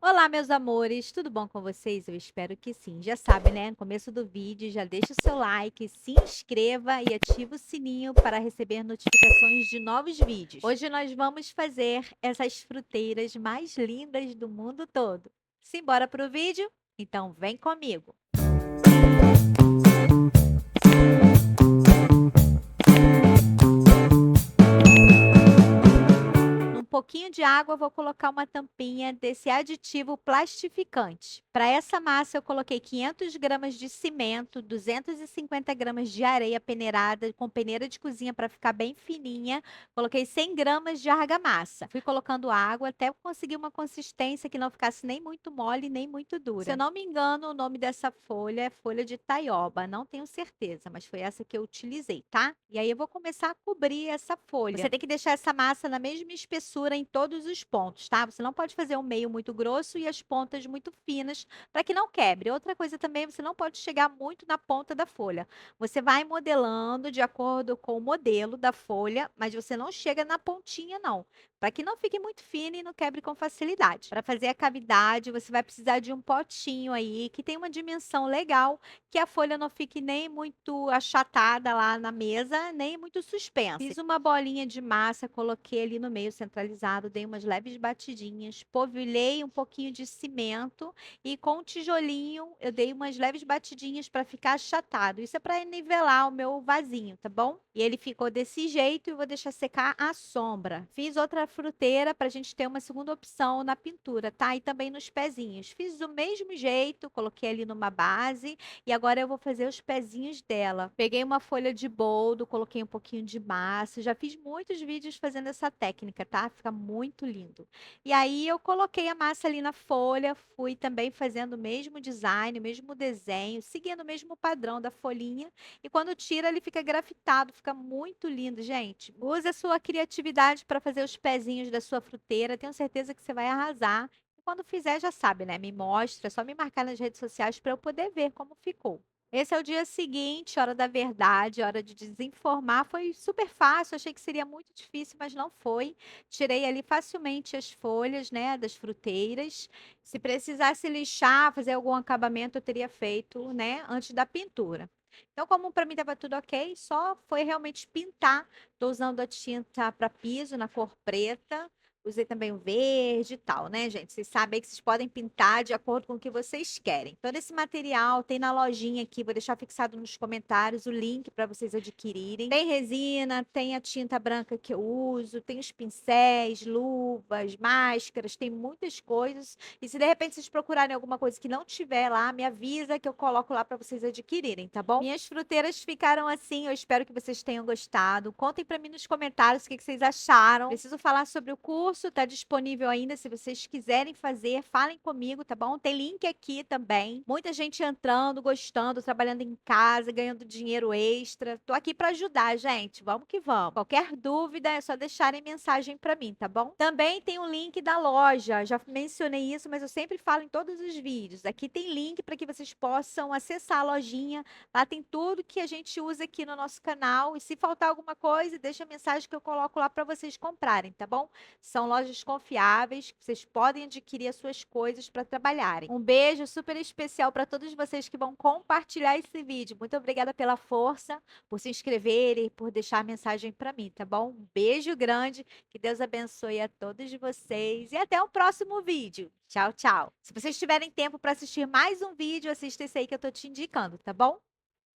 Olá, meus amores, tudo bom com vocês? Eu espero que sim. Já sabe, né? No começo do vídeo, já deixa o seu like, se inscreva e ativa o sininho para receber notificações de novos vídeos. Hoje nós vamos fazer essas fruteiras mais lindas do mundo todo. Simbora pro vídeo? Então vem comigo! Num pouquinho de água, eu vou colocar uma tampinha desse aditivo plastificante. Para essa massa, eu coloquei 500 gramas de cimento, 250 gramas de areia peneirada com peneira de cozinha para ficar bem fininha. Coloquei 100 gramas de argamassa. Fui colocando água até conseguir uma consistência que não ficasse nem muito mole, nem muito dura. Se eu não me engano, o nome dessa folha é folha de taioba. Não tenho certeza, mas foi essa que eu utilizei, tá? E aí eu vou começar a cobrir essa folha. Você tem que deixar essa massa na mesma espessura em todos os pontos, tá? Você não pode fazer o meio muito grosso e as pontas muito finas para que não quebre. Outra coisa também, você não pode chegar muito na ponta da folha. Você vai modelando de acordo com o modelo da folha, mas você não chega na pontinha, não, para que não fique muito fina e não quebre com facilidade. Para fazer a cavidade, você vai precisar de um potinho aí que tem uma dimensão legal, que a folha não fique nem muito achatada lá na mesa, nem muito suspensa. Fiz uma bolinha de massa, coloquei ali no meio centralizado, dei umas leves batidinhas, polvilhei um pouquinho de cimento e com um tijolinho eu dei umas leves batidinhas para ficar achatado. Isso é para nivelar o meu vasinho, tá bom? E ele ficou desse jeito e vou deixar secar à sombra. Fiz outra fruteira para a gente ter uma segunda opção na pintura, tá? E também nos pezinhos. Fiz do mesmo jeito, coloquei ali numa base e agora eu vou fazer os pezinhos dela. Peguei uma folha de boldo, coloquei um pouquinho de massa. Já fiz muitos vídeos fazendo essa técnica, tá? Fica muito lindo. E aí eu coloquei a massa ali na folha, fui também fazendo o mesmo design, o mesmo desenho, seguindo o mesmo padrão da folhinha. E quando tira, ele fica grafitado, fica muito lindo, gente. Use a sua criatividade para fazer os pezinhos da sua fruteira. Tenho certeza que você vai arrasar. E quando fizer, já sabe, né? Me mostra, é só me marcar nas redes sociais para eu poder ver como ficou. Esse é o dia seguinte, hora da verdade, hora de desenformar. Foi super fácil, achei que seria muito difícil, mas não foi. Tirei ali facilmente as folhas, né, das fruteiras. Se precisasse lixar, fazer algum acabamento, eu teria feito, né, antes da pintura. Então, como para mim estava tudo ok, só foi realmente pintar. Estou usando a tinta para piso na cor preta. Usei também o verde e tal, né, gente? Vocês sabem que vocês podem pintar de acordo com o que vocês querem. Todo esse material tem na lojinha aqui, vou deixar fixado nos comentários o link para vocês adquirirem. Tem resina, tem a tinta branca que eu uso, tem os pincéis, luvas, máscaras, tem muitas coisas. E se de repente vocês procurarem alguma coisa que não tiver lá, me avisa que eu coloco lá para vocês adquirirem, tá bom? Minhas fruteiras ficaram assim, eu espero que vocês tenham gostado. Contem para mim nos comentários o que vocês acharam. Preciso falar sobre o curso, tá disponível ainda, se vocês quiserem fazer, falem comigo, tá bom? Tem link aqui também. Muita gente entrando, gostando, trabalhando em casa, ganhando dinheiro extra. Tô aqui para ajudar, gente. Vamos que vamos. Qualquer dúvida é só deixarem mensagem para mim, tá bom? Também tem o link da loja. Já mencionei isso, mas eu sempre falo em todos os vídeos. Aqui tem link para que vocês possam acessar a lojinha. Lá tem tudo que a gente usa aqui no nosso canal. E se faltar alguma coisa, deixa a mensagem que eu coloco lá para vocês comprarem, tá bom? São lojas confiáveis, que vocês podem adquirir as suas coisas para trabalharem. Um beijo super especial para todos vocês que vão compartilhar esse vídeo. Muito obrigada pela força, por se inscreverem, por deixar a mensagem para mim, tá bom? Um beijo grande, que Deus abençoe a todos vocês e até o próximo vídeo. Tchau, tchau. Se vocês tiverem tempo para assistir mais um vídeo, assista esse aí que eu tô te indicando, tá bom?